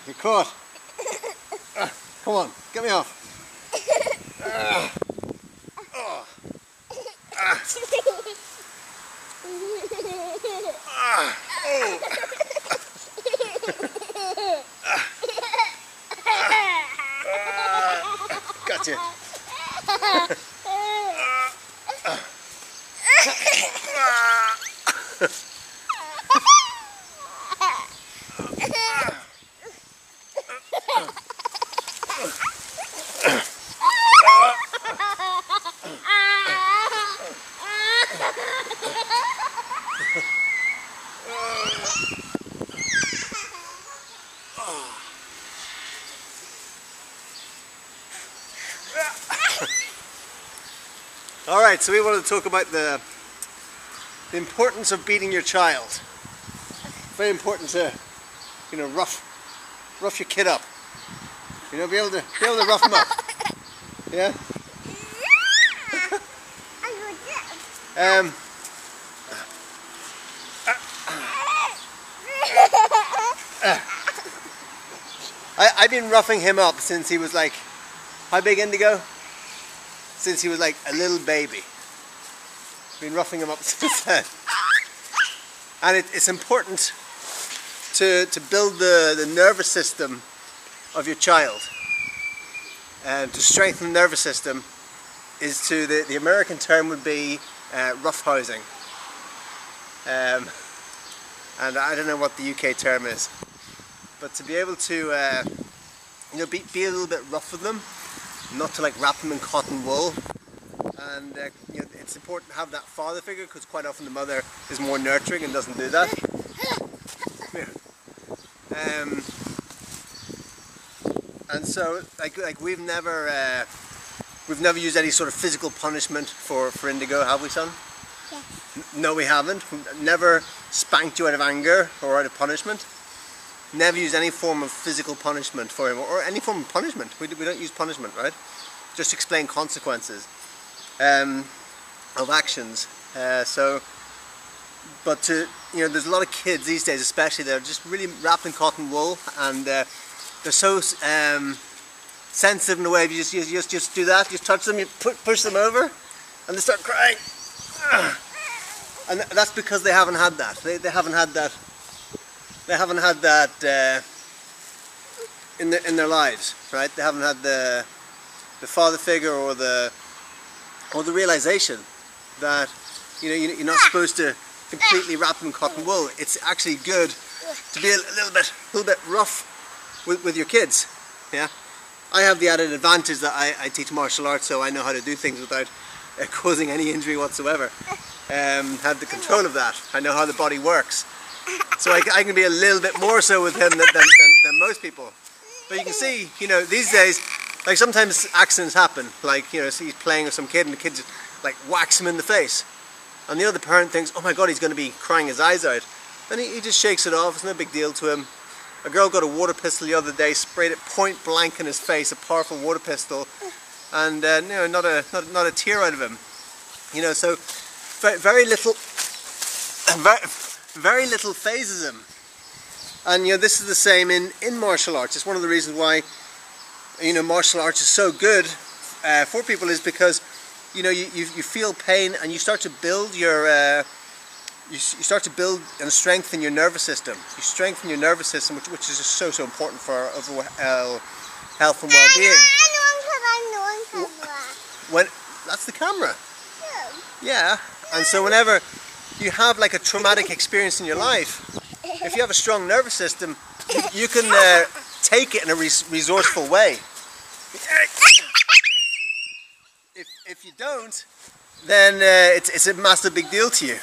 You're caught. Come on, get me off. Gotcha. Alright, so we wanted to talk about the importance of beating your child. Very important to, you know, rough your kid up. You know, be able to rough him up. Yeah? I've been roughing him up since he was like, how big, Indigo? Since he was like a little baby. Been roughing him up since then. And it's important to build the nervous system of your child. And to strengthen the nervous system is the American term would be roughhousing. And I don't know what the UK term is. But to be able to you know, be a little bit rough with them, not to like wrap them in cotton wool, and you know, it's important to have that father figure, because quite often the mother is more nurturing and doesn't do that. And so like we've never used any sort of physical punishment for Indigo, have we, son? Yes. No, we haven't. We've never spanked you out of anger or out of punishment. Never use any form of physical punishment for him, or any form of punishment. We don't use punishment, right? Just explain consequences of actions. But you know, there's a lot of kids these days, especially, they're just really wrapped in cotton wool, and they're so sensitive in a way. If you just do that, just touch them, you push them over, and they start crying. And that's because they haven't had that. They haven't had that. They haven't had that in their lives, right? They haven't had the father figure or the realization that, you know, you're not supposed to completely wrap them in cotton wool. It's actually good to be a little bit rough with your kids. Yeah, I have the added advantage that I teach martial arts, so I know how to do things without causing any injury whatsoever. Have the control of that. I know how the body works. So I can be a little bit more so with him than most people. But you can see, you know, these days, like sometimes accidents happen. Like, you know, so he's playing with some kid and the kid just like whacks him in the face. And the other parent thinks, oh my God, he's going to be crying his eyes out. Then he just shakes it off. It's no big deal to him. A girl got a water pistol the other day, sprayed it point blank in his face, a powerful water pistol, and you know, not a tear out of him. You know, so very little phases him. And you know, this is the same in martial arts. It's one of the reasons why, you know, martial arts is so good for people, is because, you know, you feel pain and you start to build your you start to build and strengthen your nervous system. You strengthen your nervous system, which is just so important for our overall health and well-being. When that's the camera. Yeah. And so whenever you have like a traumatic experience in your life, if you have a strong nervous system, you can take it in a resourceful way. If you don't, then it's a massive big deal to you.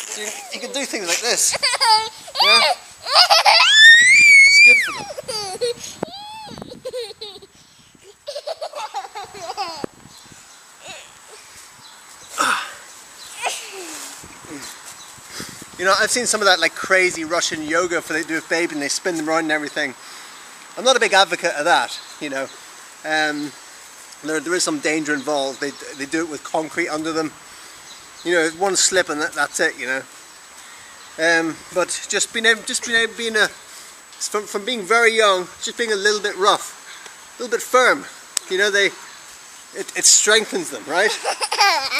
So you can do things like this. Yeah? It's good for them. You know, I've seen some of that like crazy Russian yoga for they do with baby and they spin them around and everything. I'm not a big advocate of that, you know. There is some danger involved. They do it with concrete under them. You know, one slip and that's it, you know. But just being from being very young, just being a little bit rough, a little bit firm, you know, it strengthens them, right?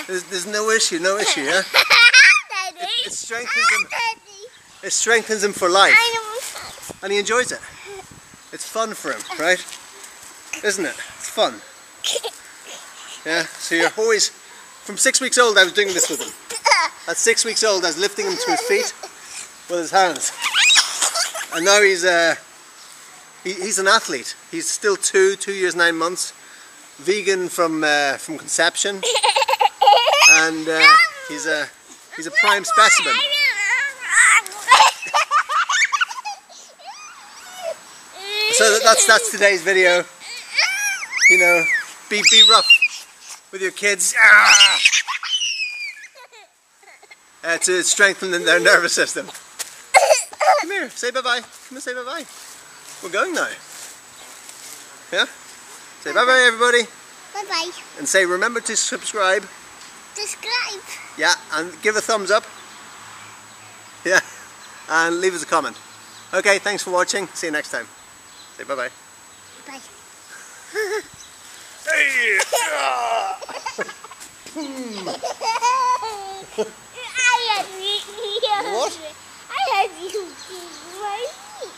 There's no issue, yeah? It strengthens them. It strengthens him for life. And he enjoys it. It's fun for him, right? Isn't it? It's fun. Yeah, so you're always, from 6 weeks old I was doing this with him. At 6 weeks old I was lifting him to his feet with his hands. And now he's an athlete. He's still 2 years 9 months, vegan from conception, and he's a prime specimen. So that's today's video. You know, be rough with your kids to strengthen their nervous system. Come here, say bye-bye. Come and say bye-bye. We're going now. Yeah? Say bye-bye, everybody. Bye-bye. And say, remember to subscribe. Subscribe. Yeah, and give a thumbs up. Yeah, and leave us a comment. Okay, thanks for watching. See you next time. Say bye-bye. Bye. Hey! What? I had you my feet.